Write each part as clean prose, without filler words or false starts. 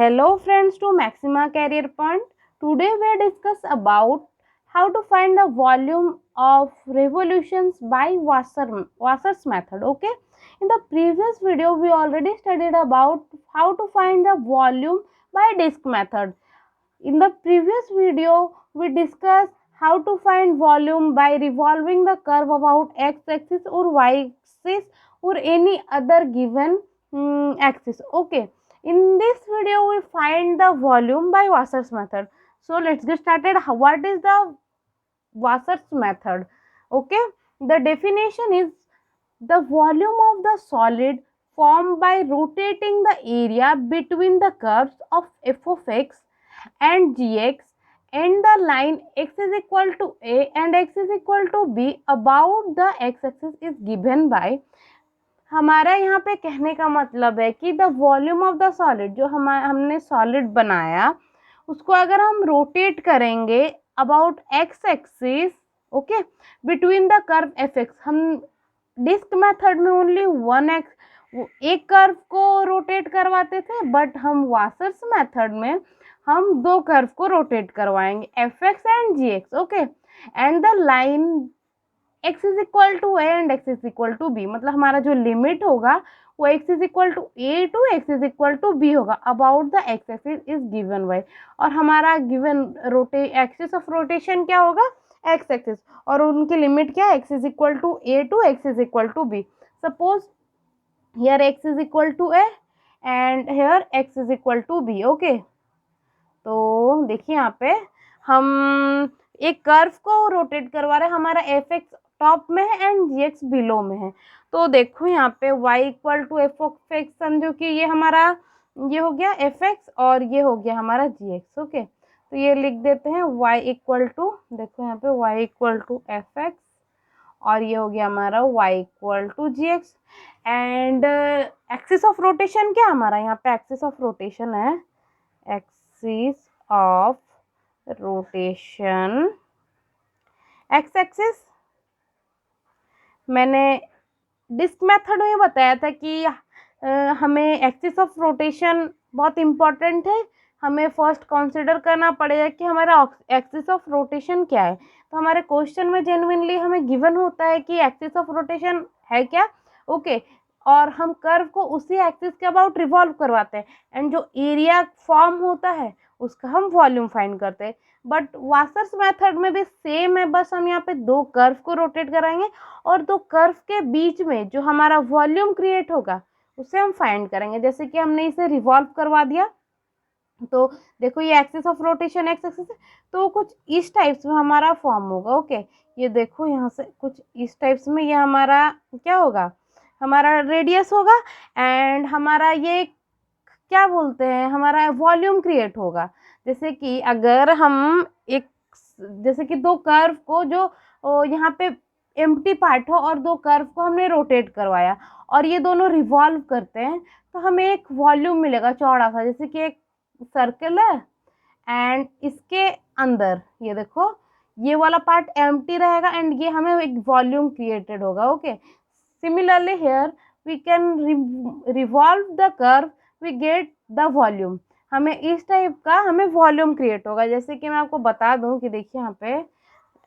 Hello friends to Maxima Career Point. Today we are discuss about how to find the volume of revolutions by Wasser's method. Okay. In the previous video we already studied about how to find the volume by disk method. In the previous video we discussed how to find volume by revolving the curve about x-axis or y-axis or any other given axis. Okay, in this video we find the volume by Wasser's method. So let's get started. What is the Wasser's method? Okay, the definition is the volume of the solid formed by rotating the area between the curves of f of x and gx and the line x is equal to a and x is equal to b about the x axis is given by. हमारा यहाँ पे कहने का मतलब है कि the volume of the solid, जो हमने सॉलिड बनाया उसको अगर हम रोटेट करेंगे about x axis, okay, between the curve F x. हम डिस्क मेथड में ओनली एक कर्व को रोटेट करवाते थे, बट हम वासर्स मेथड में हम दो कर्व को रोटेट करवाएंगे, F X and G X. Okay, and the line x is equal to A and x is equal to B. मतलब हमारा जो लिमिट होगा वो x is equal to A to x is equal to B होगा about the x axis is given by. और हमारा given axis of rotation क्या होगा, x एक्सिस, और उनकी लिमिट क्या है, x is equal to A to x is equal to b. Suppose here x is equal to A and here x is equal to b. Okay, तो देखिए यहाँ पे हम एक कर्व को रोटेट करवा रहे हैं, हमारा एफ एक्स टॉप में है एंड जी एक्स बिलो में है. तो देखो यहाँ पे y equal to f of x, समझो कि ये हमारा ये हो गया एफ एक्स और ये हो गया हमारा जी एक्स. ओके, तो ये लिख देते हैं y इक्वल टू, देखो यहाँ पे y equal to f x और ये हो गया हमारा y equal to g x. And axis of rotation क्या हमारा, यहाँ पे एक्सिस ऑफ रोटेशन है, axis of rotation x axis. मैंने डिस्क मेथड में बताया था कि हमें एक्सिस ऑफ रोटेशन बहुत इम्पॉर्टेंट है. हमें फर्स्ट कंसीडर करना पड़ेगा कि हमारा एक्सिस ऑफ रोटेशन क्या है. तो हमारे क्वेश्चन में जेन्युइनली हमें गिवन होता है कि एक्सिस ऑफ रोटेशन है क्या. ओके, और हम कर्व को उसी एक्सिस के अबाउट रिवॉल्व करवाते हैं एंड जो एरिया फॉर्म होता है उसका हम वॉल्यूम फाइंड करते हैं. बट वासर्स मेथड में भी सेम है, बस हम यहाँ पे दो कर्व को रोटेट कराएंगे और दो कर्व के बीच में जो हमारा वॉल्यूम क्रिएट होगा उसे हम फाइंड करेंगे. जैसे कि हमने इसे रिवॉल्व करवा दिया, तो देखो ये axis of rotation x axis है, तो कुछ इस टाइप्स में हमारा फॉर्म होगा. ओके, ये देखो यहाँ से कुछ इस टाइप्स में ये हमारा क्या होगा, हमारा रेडियस होगा एंड हमारा ये क्या बोलते हैं, हमारा वॉल्यूम क्रिएट होगा. जैसे कि अगर हम एक, जैसे कि दो कर्व को जो यहाँ पे एम्प्टी पार्ट हो और दो कर्व को हमने रोटेट करवाया और ये दोनों रिवॉल्व करते हैं तो हमें एक वॉल्यूम मिलेगा चौड़ा सा. जैसे कि एक सर्कल है एंड इसके अंदर ये देखो ये वाला पार्ट एम्प्टी रहेगा एंड ये हमें एक वॉल्यूम क्रिएटेड होगा. Okay, similarly here we can revolve the curve, we get the volume. हमें इस टाइप का हमें वॉल्यूम क्रिएट होगा. जैसे कि मैं आपको बता दूं कि देखिए यहाँ पे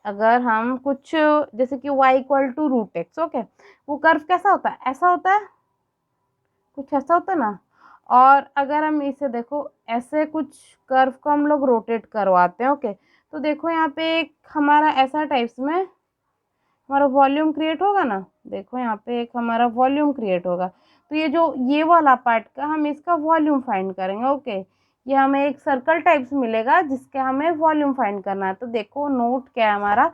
अगर हम कुछ, जैसे कि y equal to root x, okay, वो कर्व कैसा होता है, ऐसा होता है, कुछ ऐसा होता है ना. और अगर हम इसे देखो ऐसे कुछ कर्व को हम लोग रोटेट करवाते हैं. ओके, तो देखो यहाँ पे एक हमारा ऐसा टाइप्स में हमारा वॉल्यूम क्रिएट होगा ना. देखो यहाँ पे एक हमारा वॉल्यूम क्रिएट होगा. तो ये जो ये वाला पार्ट का हम इसका वॉल्यूम फाइंड करेंगे. ओके, ये हमें एक सर्कल टाइप्स मिलेगा जिसके हमें वॉल्यूम फाइंड करना है. तो देखो नोट क्या है हमारा.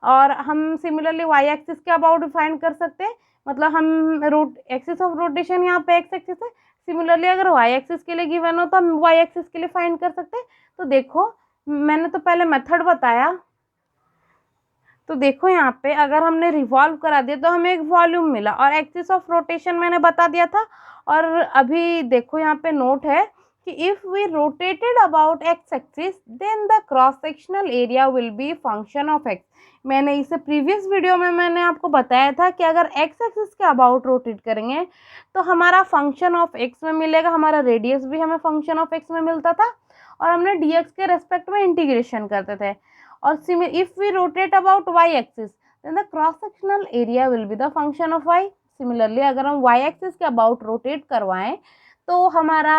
और हम सिमिलरली वाई एक्सिस के अबाउट फाइंड कर सकते हैं. मतलब हम एक्सिस ऑफ रोटेशन यहाँ पे एक्स एक्सिस है, सिमिलरली अगर वाई एक्सिस के लिए गिवन हो तो हम वाई एक्सिस के लिए फाइंड कर सकते हैं. तो देखो मैंने तो पहले मेथड बताया, तो देखो यहाँ पे अगर हमने रिवॉल्व करा दिया तो हमें एक वॉल्यूम मिला और एक्सिस ऑफ रोटेशन मैंने बता दिया था. और अभी देखो यहाँ पे नोट है कि if we rotated about x axis then the cross sectional area will be function of x. मैंने इसे प्रीवियस वीडियो में मैंने आपको बताया था कि अगर एक्स एक्सिस के अबाउट रोटेट करेंगे तो हमारा फंक्शन ऑफ एक्स में मिलेगा, हमारा रेडियस भी हमें फंक्शन ऑफ एक्स में मिलता था और हमने dx के रेस्पेक्ट में इंटीग्रेशन करते थे। और if we rotate about y axis then the cross sectional area will be the function of y। Similarly अगर हम y एक्सिस के अबाउट रोटेट करवाएं तो हमारा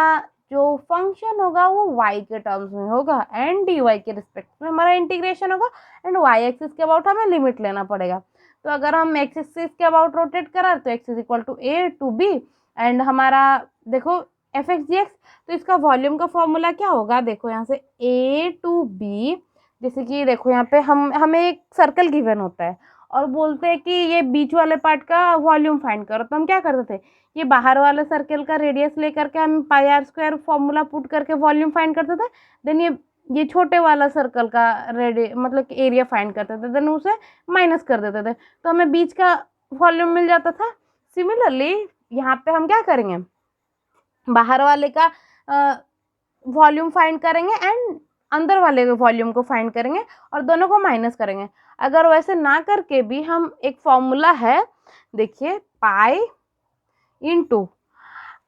जो फंक्शन होगा वो y के टर्म्स में होगा एंड dy के रिस्पेक्ट में हमारा इंटीग्रेशन होगा एंड y एक्सिस के अबाउट हमें लिमिट लेना पड़ेगा। तो अगर हम x एक्सिस के अबाउट रोटेट करा तो x is equal to a to b and हमारा देखो एफ एक्स जी एक्स, तो इसका वॉल्यूम का फॉर्मूला क्या होगा, देखो यहाँ से a टू b, जैसे कि देखो यहाँ पे हमें एक सर्कल गिवन होता है और बोलते हैं कि ये बीच वाले पार्ट का वॉल्यूम फाइंड करो, तो हम क्या करते थे, ये बाहर वाले सर्कल का रेडियस लेकर के हम पाई आर स्क्वायर फॉर्मूला पुट करके वॉल्यूम फाइंड करते थे। देन ये छोटे वाला सर्कल का मतलब एरिया फाइंड करते थे, देन उसे माइनस कर देते थे तो हमें बीच का वॉल्यूम मिल जाता था। सिमिलरली यहाँ पे हम क्या करेंगे, बाहर वाले का वॉल्यूम फाइंड करेंगे एंड अंदर वाले वॉल्यूम को फाइंड करेंगे और दोनों को माइनस करेंगे। अगर वैसे ना करके भी हम एक फॉर्मूला है, देखिए पाई इनटू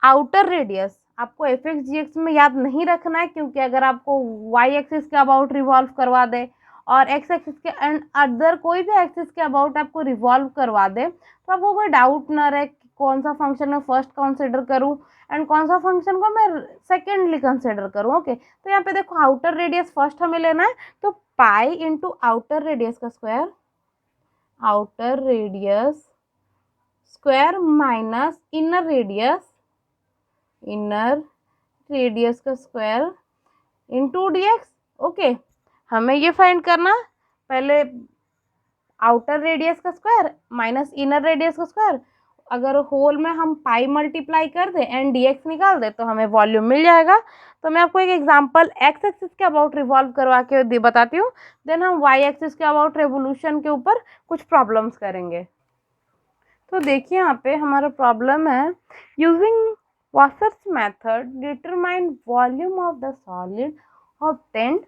आउटर रेडियस, आपको एफ एक्स जी एक्स में याद नहीं रखना है क्योंकि अगर आपको वाई एक्सिस के अबाउट रिवॉल्व करवा दे और एक्स एक्सिस के एंड अदर कोई भी एक्सिस के अबाउट आपको रिवॉल्व करवा दे तो आपको कोई डाउट ना रहे कि कौन सा फंक्शन मैं फर्स्ट कंसिडर करूं एंड कौन सा फंक्शन को मैं सेकेंडली कंसिडर करूं। ओके, तो यहाँ पे देखो आउटर रेडियस फर्स्ट हमें लेना है, तो पाई इंटू आउटर रेडियस का square, outer radius square minus inner radius का स्क्वायर इंटू डीएक्स। ओके, हमें ये फाइंड करना, पहले आउटर रेडियस का स्क्वायर माइनस इनर रेडियस का स्क्वायर, अगर होल में हम पाई मल्टीप्लाई कर दें एंड डीएक्स निकाल दें तो हमें वॉल्यूम मिल जाएगा। तो मैं आपको एक एग्जांपल एक्स एक्सिस के अबाउट रिवॉल्व करवा के बताती हूँ, देन हम वाई एक्सिस के अबाउट रेवोल्यूशन के ऊपर कुछ प्रॉब्लम्स करेंगे। तो देखिए यहाँ पे हमारा प्रॉब्लम है, using washers method determine volume of the solid obtained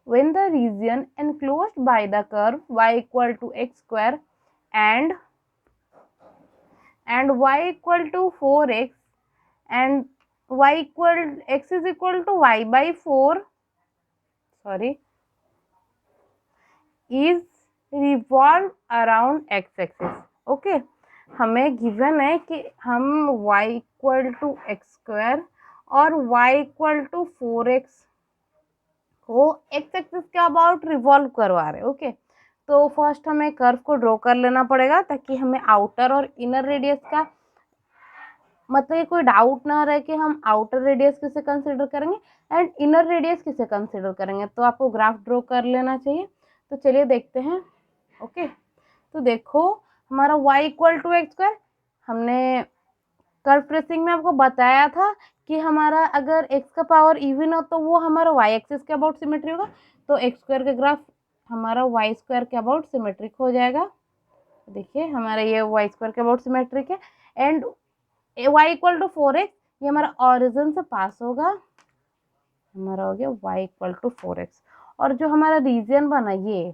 when the region enclosed by the curve y equal to x square and y equal to 4x and x is equal to y by 4 is revolve around x axis। Okay, हमें given है कि हम y equal to x square और y equal to 4x को x axis के about revolve करवा रहे। Okay, तो फर्स्ट हमें कर्व को ड्रॉ कर लेना पड़ेगा ताकि हमें आउटर और इनर रेडियस का मतलब ये कोई डाउट ना रहे कि हम आउटर रेडियस किसे कंसिडर करेंगे एंड इनर रेडियस किसे कंसिडर करेंगे। तो आपको ग्राफ ड्रॉ कर लेना चाहिए। तो चलिए देखते हैं। ओके, तो देखो हमारा y equal to x square, हमने कर्व ट्रेसिंग में आपको बताया था कि हमारा अगर x का पावर इवन हो तो वो हमारा y एक्सिस के अबाउट सिमेट्री होगा, तो x स्क्वायर का ग्राफ हमारा y स्क्वायर के अबाउट सिमेट्रिक हो जाएगा। देखिए हमारा ये y स्क्वायर के अबाउट सिमेट्रिक है and y equal to 4x ये हमारा ऑरिजिन से पास होगा, हमारा हो गया y इक्वल टू 4x। और जो हमारा रीजन बना ये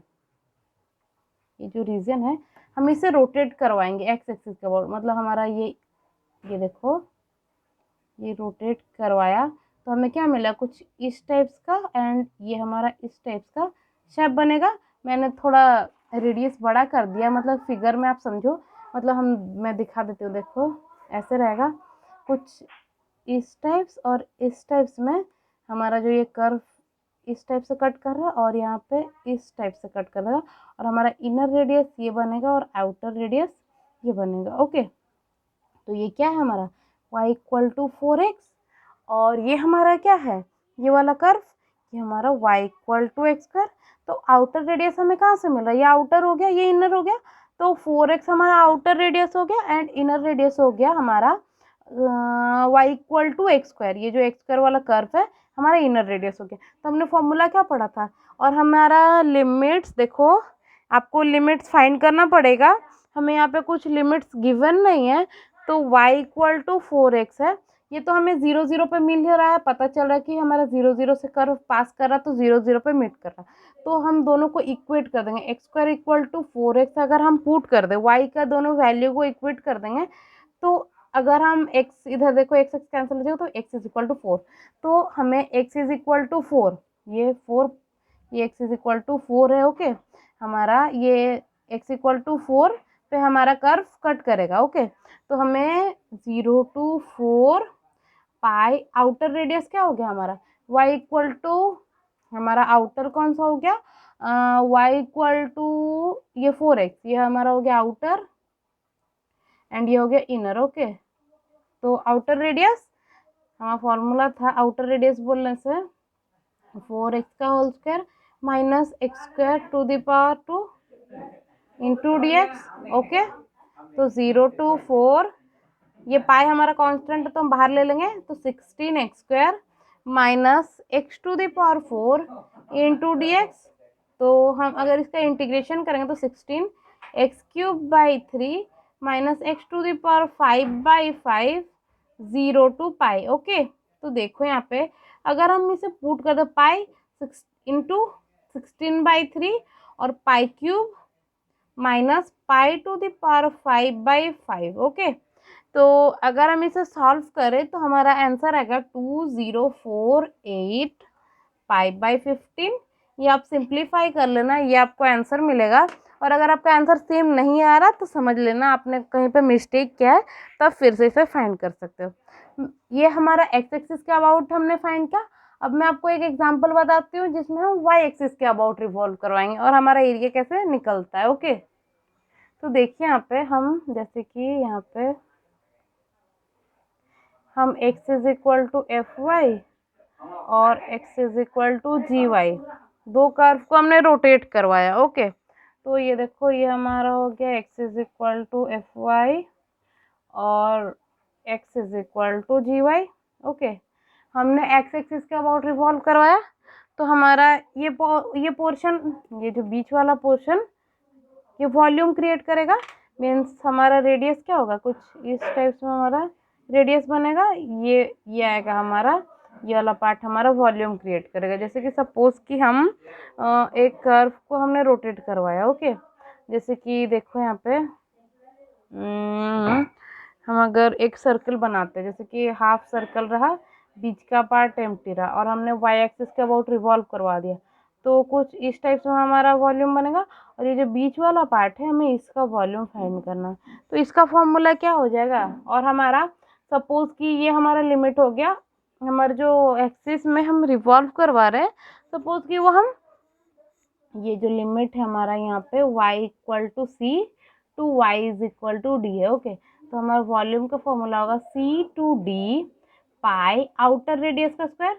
जो रीजन है हम इसे रोटेट करवाएंगे x एक्सिस के अबाउट, मतलब हमारा ये देखो ये रोटेट करवाया तो हमें क्या मिला, कुछ इस टाइप्स का एंड ये हमारा इस टाइप्स का शेप बनेगा। मैंने थोड़ा रेडियस बड़ा कर दिया, मतलब फिगर में आप समझो, मतलब मैं दिखा देती हूँ। देखो ऐसे रहेगा, कुछ इस टाइप्स और इस टाइप्स में हमारा जो ये कर्व इस टाइप से कट कर रहा है और यहाँ पे इस टाइप से कट कर रहा है और हमारा इनर रेडियस ये बनेगा और आउटर रेडियस ये बनेगा। ओके, तो ये क्या है हमारा y इक्वल टू 4x और ये हमारा क्या है, ये वाला कर्व ये हमारा y equal to x square. तो आउटर रेडियस हमें कहाँ से मिल रहा है, ये आउटर हो गया ये इनर हो गया, तो 4x हमारा आउटर रेडियस हो गया एंड इनर रेडियस हो गया हमारा y equal to x square. ये जो एक्स स्क्वायर वाला कर्व है हमारा इनर रेडियस हो गया। तो हमने फॉर्मूला क्या पढ़ा था और हमारा लिमिट्स, देखो आपको लिमिट्स फाइंड करना पड़ेगा, हमें यहाँ पे कुछ लिमिट्स गिवन नहीं है। तो y इक्वल टू 4x है, ये तो हमें 0 0 पे मिल ही रहा है, पता चल रहा है कि हमारा 0 0 से कर्व पास कर रहा है तो 0 0 पे मीट कर रहा है। तो हम दोनों को इक्वेट कर देंगे, x square equal to 4x अगर हम पुट कर दें, y का दोनों वैल्यू को इक्वेट कर देंगे तो अगर हम x इधर देखो x x कैंसिल हो जाएगा तो x इज इक्वल टू 4, तो हमें x इज इक्वल टू 4, ये 4, ये x इज इक्वल टू 4 है। ओके, हमारा ये x इक्वल टू 4 पे हमारा कर्व कट करेगा। ओके, तो हमें 0 to 4 पाई, आउटर रेडियस क्या हो गया हमारा y इक्वल टू, हमारा आउटर कौन सा हो गया, y इक्वल टू ये 4x, ये हमारा हो गया आउटर एंड ये हो गया इनर। ओके, तो आउटर रेडियस हमारा फॉर्मूला था आउटर रेडियस बोलने से 4x का whole square minus x square to the power 2 into d x. Okay, तो 0 to 4, ये पाई हमारा कांस्टेंट तो हम बाहर ले लेंगे, तो 16x square minus x to the power 4 into d x. तो हम अगर इसका इंटीग्रेशन करेंगे तो 16x cube by 3 minus x to the power 5/5 0 to pi. Okay, तो देखो यहाँ पे अगर हम इसे पुट कर दे पाई इंटू 16/3 और pi cube minus pi to the power 5/5। Okay, तो अगर हम इसे सॉल्व करें तो हमारा आंसर आएगा 2048 पाई/15। ये आप सिंप्लीफाई कर लेना, ये आपको आंसर मिलेगा। और अगर आपका आंसर सेम नहीं आ रहा तो समझ लेना आपने कहीं पे मिस्टेक किया है, तब फिर से इसे फाइंड कर सकते हो। ये हमारा एक्स एक्सिस के अबाउट हमने फाइंड किया। अब मैं आपको एक एग्जांपल बताती हूँ जिसमें हम वाई एक्सिस के अबाउट रिवॉल्व करवाएंगे और हमारा एरिया कैसे निकलता है। ओके, तो देखिए यहाँ पे हम जैसे कि यहाँ पे हम x is equal to f y और x is equal to g y, दो कर्व को हमने रोटेट करवाया। ओके, तो ये देखो ये हमारा हो गया x is equal to f y और x is equal to g y. Okay, हमने x एक्सिस के अबाउट रिवॉल्व करवाया तो हमारा ये पोर्शन, ये जो बीच वाला पोर्शन ये वॉल्यूम क्रिएट करेगा। मीन्स हमारा रेडियस क्या होगा, कुछ इस टाइप से हमारा रेडियस बनेगा। ये आएगा हमारा, ये वाला पार्ट हमारा वॉल्यूम क्रिएट करेगा। जैसे कि सपोज कि हम एक कर्व को हमने रोटेट करवाया। ओके, जैसे कि देखो यहाँ पे हम अगर एक सर्कल बनाते हैं, जैसे कि हाफ सर्कल रहा, बीच का पार्ट एम्प्टी रहा और हमने वाई एक्सिस के अबाउट रिवॉल्व करवा दिया, तो कुछ इस टाइप से हमारा वॉल्यूम बनेगा। और ये जो बीच वाला पार्ट है हमें इसका वॉल्यूम फाइंड करना है, तो इसका फॉर्मूला क्या हो जाएगा। और हमारा सपोज कि ये हमारा लिमिट हो गया, हमारे जो एक्सिस में हम रिवॉल्व करवा रहे हैं, सपोज कि वो हम ये जो लिमिट है हमारा यहाँ पे y equal to C to Y is equal to D है। ओके, तो हमारा वॉल्यूम का फॉर्मूला होगा C to D pi outer radius का स्क्वायर,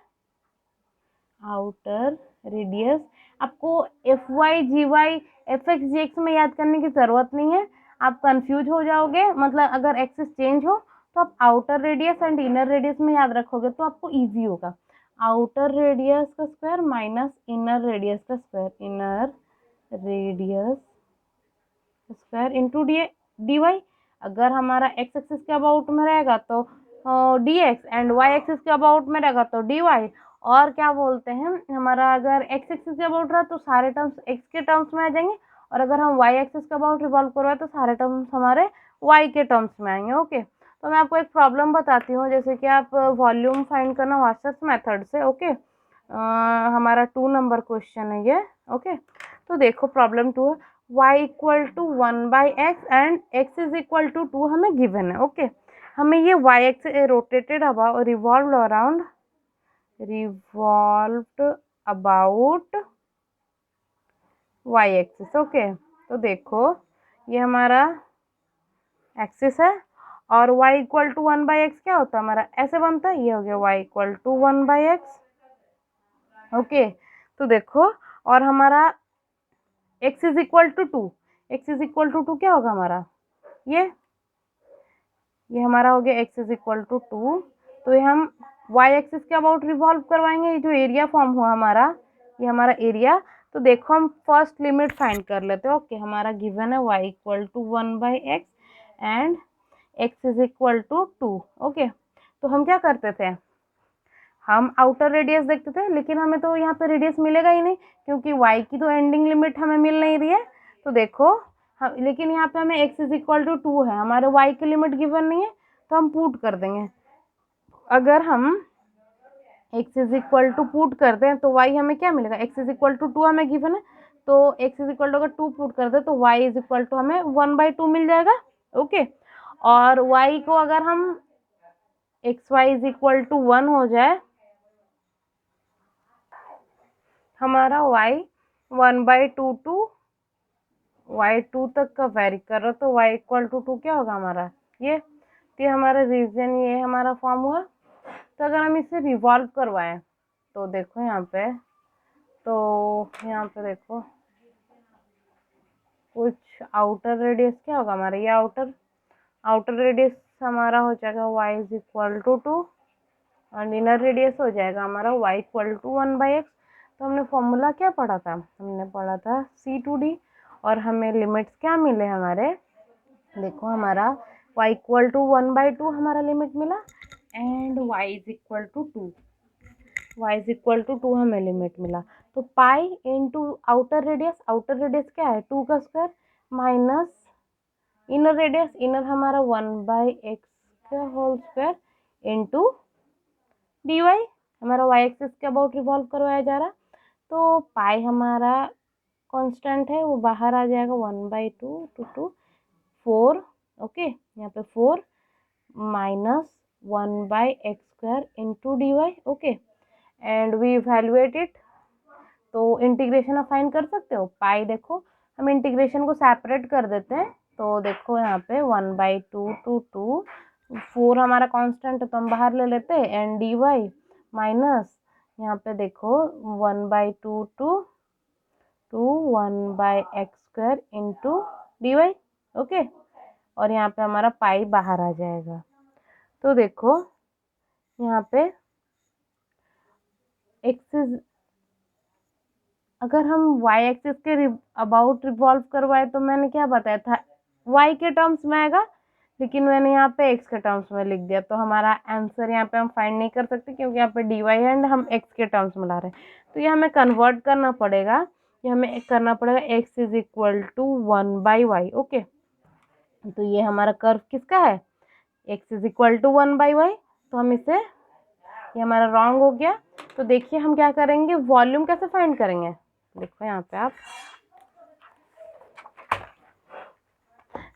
आउटर रेडियस। आपको F Y G Y F X G X में याद करने की ज़रूरत नहीं है, आप कंफ्यूज हो जाओगे। मतलब अगर एक्सिस चेंज हो तो आप outer radius and inner radius में याद रखोगे तो आपको इजी होगा। आउटर रेडियस का स्क्वायर माइनस इनर रेडियस का square, inner radius square into d y. अगर हमारा एक्स एक्सिस के अबाउट में रहेगा तो d x and y axis के अबाउट में रहेगा तो डी वाई। और क्या बोलते हैं, हमारा अगर एक्स एक्सिस के अबाउट रहा तो सारे टर्म्स एक्स के टर्म्स में आ जाएंगे, और अगर हम वाई एक्सिस के अबाउट रिवॉल्व करवाए तो सारे टर्म्स हमारे वाई के टर्म्स में आएंगे। ओके, तो मैं आपको एक प्रॉब्लम बताती हूँ, जैसे कि आप वॉल्यूम फाइंड करना वास्टर्स मेथड से। ओके, हमारा 2 नंबर क्वेश्चन है ये। ओके, तो देखो प्रॉब्लम 2 है, y equal to 1/x and x is equal to 2 हमें गिवन है। ओके, हमें ये y axis rotated about revolve around revolved about y axis. Okay, तो देखो ये हमारा एक्सिस है और y इक्वल टू 1/x क्या होता है हमारा, ऐसे बनता है, ये हो गया y equal to 1/x। Okay, तो देखो और हमारा x is equal to 2, x is equal to 2 क्या होगा हमारा, ये हमारा हो गया x इज इक्वल टू 2। तो ये हम y एक्सिस के अबाउट रिवॉल्व करवाएंगे। ये जो एरिया फॉर्म हुआ हमारा, ये हमारा एरिया। तो देखो हम फर्स्ट लिमिट फाइंड कर लेते हैं। ओके, हमारा गिवन है y equal to 1/x and x is equal to 2। Okay, तो हम क्या करते थे, हम आउटर रेडियस देखते थे, लेकिन हमें तो यहाँ पे रेडियस मिलेगा ही नहीं क्योंकि y की तो एंडिंग लिमिट हमें मिल नहीं रही है। तो देखो हम, लेकिन यहाँ पे हमें x इज इक्वल टू 2 है, हमारे y की लिमिट गिवन नहीं है, तो हम पुट कर देंगे। अगर हम x is equal to put करते हैं तो y हमें क्या मिलेगा, x इज इक्वल टू 2 हमें गिवन है, तो x इज इक्वल टू अगर 2 पुट करते हैं तो y इज इक्वल टू हमें 1/2 मिल जाएगा। ओके, और y को अगर हम xy इज इक्वल टू 1 हो जाए, हमारा y 1/2 टू y2 तक का वेरी कर रहा, तो y इक्वल टू 2 क्या होगा हमारा, ये हमारा रीजन, ये हमारा फॉर्म हुआ। तो अगर हम इसे रिवॉल्व करवाएं तो देखो यहाँ पे, तो यहाँ पे देखो कुछ आउटर रेडियस क्या होगा हमारा, ये आउटर रेडियस हमारा हो जाएगा y इज इक्वल टू 2 और इनर रेडियस हो जाएगा हमारा y इक्वल टू 1/x। तो हमने फॉर्मूला क्या पढ़ा था, हमने पढ़ा था C/D, और हमें लिमिट्स क्या मिले हमारे, देखो हमारा y इक्वल टू 1/2 हमारा लिमिट मिला and y is equal to 2, y is equal to 2 हमें लिमिट मिला। तो पाई इंटू आउटर रेडियस क्या है 2 का square minus inner radius, inner हमारा 1/x का whole square into d y, हमारा वाई एक्सिस के अबाउट रिवॉल्व करवाया जा रहा। तो पाई हमारा कांस्टेंट है, वो बाहर आ जाएगा 1/2 टू 4, ओके, यहाँ पे 4 minus 1/x² into d y, okay, and we evaluate it. तो इंटीग्रेशन आप फाइंड कर सकते हो, पाई देखो हम इंटीग्रेशन को सेपरेट कर देते हैं, तो देखो यहाँ पे 1/2 टू 2, 4 हमारा कांस्टेंट है तो हम बाहर ले लेते हैं, एंड डी वाई माइनस यहाँ पे देखो 1/2 to 1/x² into d y, okay, और यहाँ पे हमारा पाई बाहर आ जाएगा। तो देखो यहाँ पे एक्सिस, अगर हम y एक्सिस के अबाउट रिवॉल्व करवाए तो मैंने क्या बताया था, y के टर्म्स में आएगा, लेकिन मैंने यहाँ पे x के टर्म्स में लिख दिया, तो हमारा आंसर यहाँ पे हम फाइंड नहीं कर सकते क्योंकि यहाँ पे dy है एंड हम x के टर्म्स में ला रहे हैं। तो ये हमें कन्वर्ट करना पड़ेगा, ये हमें करना पड़ेगा x is equal to 1/y, okay. तो ये हमारा कर्व किसका है, x is equal to 1/y, तो हम इसे, ये हमारा रॉन्ग हो गया। तो देखिए हम क्या करेंगे, वॉल्यूम कैसे फाइंड करेंगे, देखो यहाँ पे आप,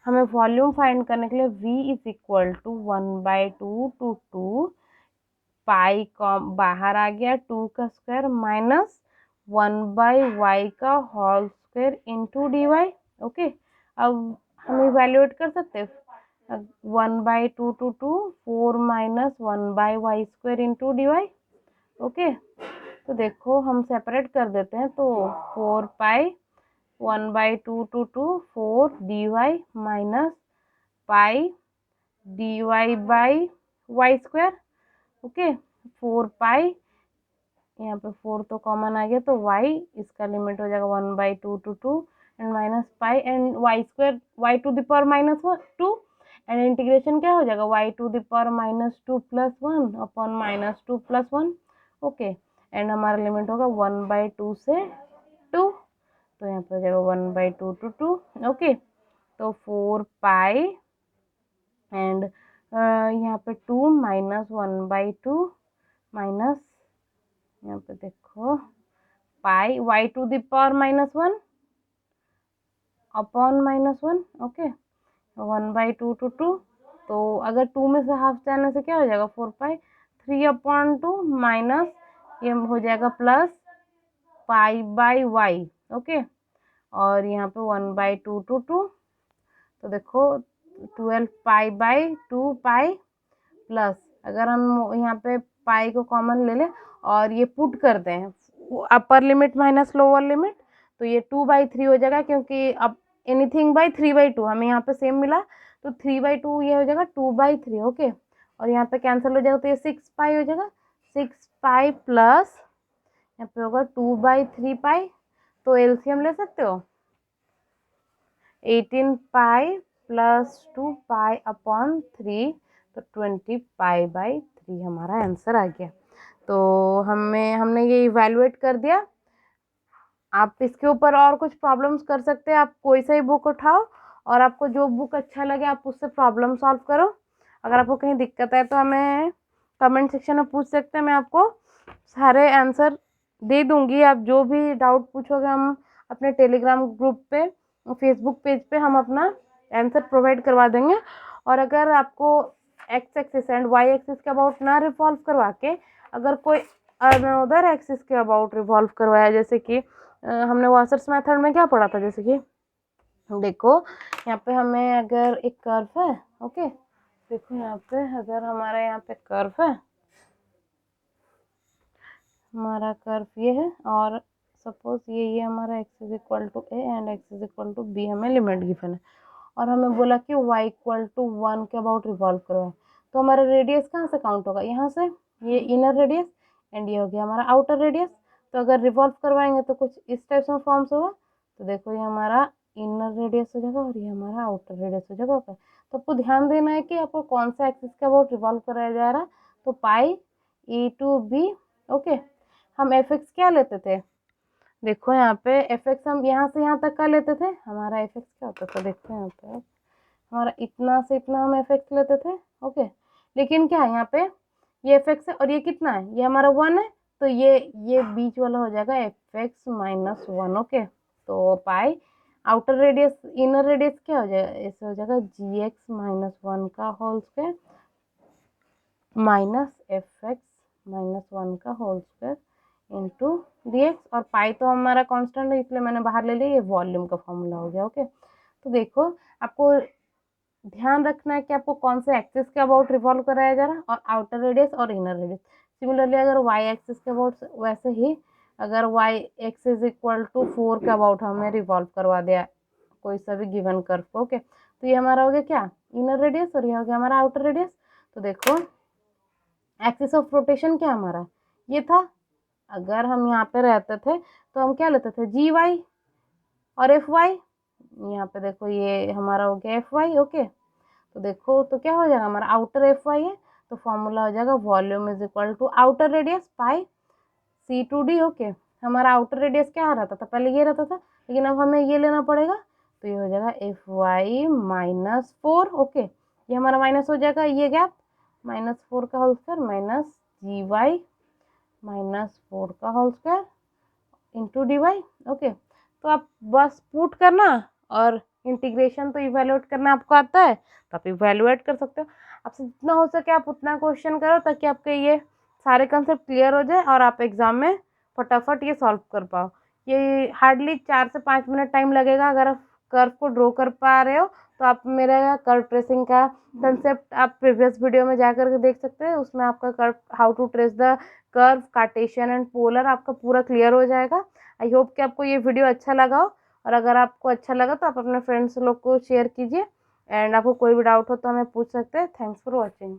हमें वॉल्यूम फाइंड करने के लिए v is equal to 1/2 to 2 pi का बाहर आ गया 2 का स्क्वायर माइनस 1/y का whole square into d y, okay. अब हम इवेल्युएट कर सकते हैं 1/2 to 2 4 minus 1/y² into d y, okay. तो देखो हम सेपरेट कर देते हैं, तो 4 pi 1/2 to 2 4 d y minus pi d y by y², okay, 4 pi, यहाँ पे 4 तो कॉमन आ गया, तो y इसका लिमिट हो जाएगा 1/2 to 2 and minus pi and y² y to the power -2 and integration क्या हो जाएगा y to the power -2 + 1 upon -2 + 1, okay, and हमारा लिमिट होगा 1/2 से 2, तो यहाँ पे हो जाएगा 1/2 टू 2, ओके। तो 4 पाई एंड यहाँ पे 2 माइनस 1/2 माइनस यहाँ पे देखो pi y to the power -1 upon -1, okay, 1/2 to 2, तो अगर 2 में से हाफ जाने से क्या हो जाएगा 4 पाई 3/2 माइनस ये हो जाएगा plus pi by y, okay, और यहाँ पे 1/2 टू 2, तो देखो 12 पाई बाई 2 पाई प्लस, अगर हम यहाँ पे पाई को कॉमन ले लें और ये पुट करते हैं upper limit minus lower limit, तो ये 2/3 हो जाएगा, क्योंकि अब एनीथिंग बाई 3/2 हमें यहाँ पे सेम मिला, तो 3/2 ये हो जाएगा 2/3, ओके, और यहाँ पे कैंसिल हो जाएगा, तो ये 6 पाई हो जाएगा, 6 पाई प्लस यहाँ पे होगा 2/3 पाई, तो एलसीएम ले सकते हो 18 पाई प्लस 2 पाई अपॉन 3, तो 20 पाई बाई तो ये हमारा आंसर आ गया। तो हमने ये इवैल्यूएट कर दिया। आप इसके ऊपर और कुछ प्रॉब्लम्स कर सकते हैं। आप कोई सा ही बुक उठाओ और आपको जो बुक अच्छा लगे आप उससे प्रॉब्लम सॉल्व करो। अगर आपको कहीं दिक्कत है तो हमें कमेंट सेक्शन में पूछ सकते हैं, मैं आपको सारे आंसर दे दूंगी। आप जो भी डाउट पूछोगे हम अपने टेलीग्राम ग्रुप पे, फेसबुक पेज पे हम अपना आंसर प्रोवाइड करवा देंगे। और अगर आपको x axis and y axis के अबाउट ना रिवॉल्व करवा के अगर कोई अनदर एक्सिस के अबाउट रिवॉल्व करवाया, जैसे कि हमने वासर्स मेथड में क्या पढ़ा था, जैसे कि देखो यहाँ पे हमें अगर एक कर्व है, ओके, देखो यहाँ पे अगर हमारा यहाँ पे कर्व है, हमारा कर्व ये है और सपोज ये हमारा x is equal to A and x is equal to b हमें लिमिट गिवन है और हमें बोला कि y इक्वल टू 1 के अबाउट रिवॉल्व करो। तो हमारा रेडियस कहाँ से काउंट होगा, यहाँ से, ये इनर रेडियस एंड ये हो गया हमारा आउटर रेडियस। तो अगर रिवॉल्व करवाएंगे तो कुछ इस टाइप में फॉर्म्स होगा। तो देखो ये हमारा इनर रेडियस हो जाएगा और ये हमारा आउटर रेडियस हो जाएगा। ओके, तो आपको ध्यान देना है कि आपको कौन सा एक्सिस के अबाउट रिवॉल्व कराया जा रहा है। तो पाई ई टू बी। ओके, हम एफ एक्स क्या लेते थे, देखो यहाँ पे एफ एक्स हम यहाँ से यहाँ तक का लेते थे। हमारा एफ एक्स क्या होता था, देखो यहाँ पे हमारा इतना से इतना हम एफ एक्स लेते थे। ओके, लेकिन क्या है यहाँ पे ये एफ एक्स है और ये कितना है, ये हमारा 1 है। तो ये बीच वाला हो जाएगा एफ एक्स माइनस 1। ओके, तो पाई आउटर रेडियस इनर रेडियस क्या हो जाएगा, ऐसे हो जाएगा जी एक्स माइनस 1 का whole square minus f x minus 1 का whole square into d x. और पाई तो हमारा कांस्टेंट है इसलिए मैंने बाहर ले लिया, ये वॉल्यूम का फॉर्मूला हो गया। ओके, तो देखो आपको ध्यान रखना है कि आपको कौन से एक्सिस के अबाउट रिवॉल्व कराया जा रहा है और आउटर रेडियस और इनर रेडियस। सिमिलरली अगर वाई एक्सिस के अबाउट, वैसे ही अगर y x is equal to 4 के अबाउट हमें रिवॉल्व करवा दिया कोई सा भी गिवन कर्व को। ओके, तो ये हमारा हो गया क्या, इनर रेडियस और ये हो गया हमारा आउटर रेडियस। तो देखो एक्सिस ऑफ रोटेशन क्या हमारा ये था। अगर हम यहाँ पे रहते थे तो हम क्या लेते थे, जी वाई और एफ वाई। यहाँ पे देखो ये हमारा हो गया एफ वाई। ओके, तो देखो तो क्या हो जाएगा, हमारा आउटर एफ वाई है तो फॉर्मूला हो जाएगा volume is equal to outer radius pi c to d. Okay, हमारा आउटर रेडियस क्या रहता था, पहले ये रहता था लेकिन अब हमें ये लेना पड़ेगा। तो ये हो जाएगा एफ वाई माइनस 4। ओके, ये हमारा माइनस हो जाएगा, ये गैप -4 का whole square minus g y -4 का whole square into d y. Okay, तो आप बस पुट करना और इंटीग्रेशन तो इवेल्युएट करना आपको आता है तो आप इवेल्युएट कर सकते हो। आपसे जितना हो सके आप उतना क्वेश्चन करो ताकि आपके ये सारे कंसेप्ट क्लियर हो जाए और आप एग्जाम में फटाफट ये सॉल्व कर पाओ। ये हार्डली 4 से 5 मिनट टाइम लगेगा। अगर आप कर्व को ड्रॉ कर पा रहे हो तो आप मेरा कर्व ट्रेसिंग का कंसेप्ट आप प्रीवियस वीडियो में जाकर के देख सकते हैं। उसमें आपका curve how to trace the curve cartesian and polar आपका पूरा क्लियर हो जाएगा। आई होप कि आपको ये वीडियो अच्छा लगा हो और अगर आपको अच्छा लगा तो आप अपने फ्रेंड्स लोग को शेयर कीजिए एंड आपको कोई भी डाउट हो तो हमें पूछ सकते हैं। Thanks for watching.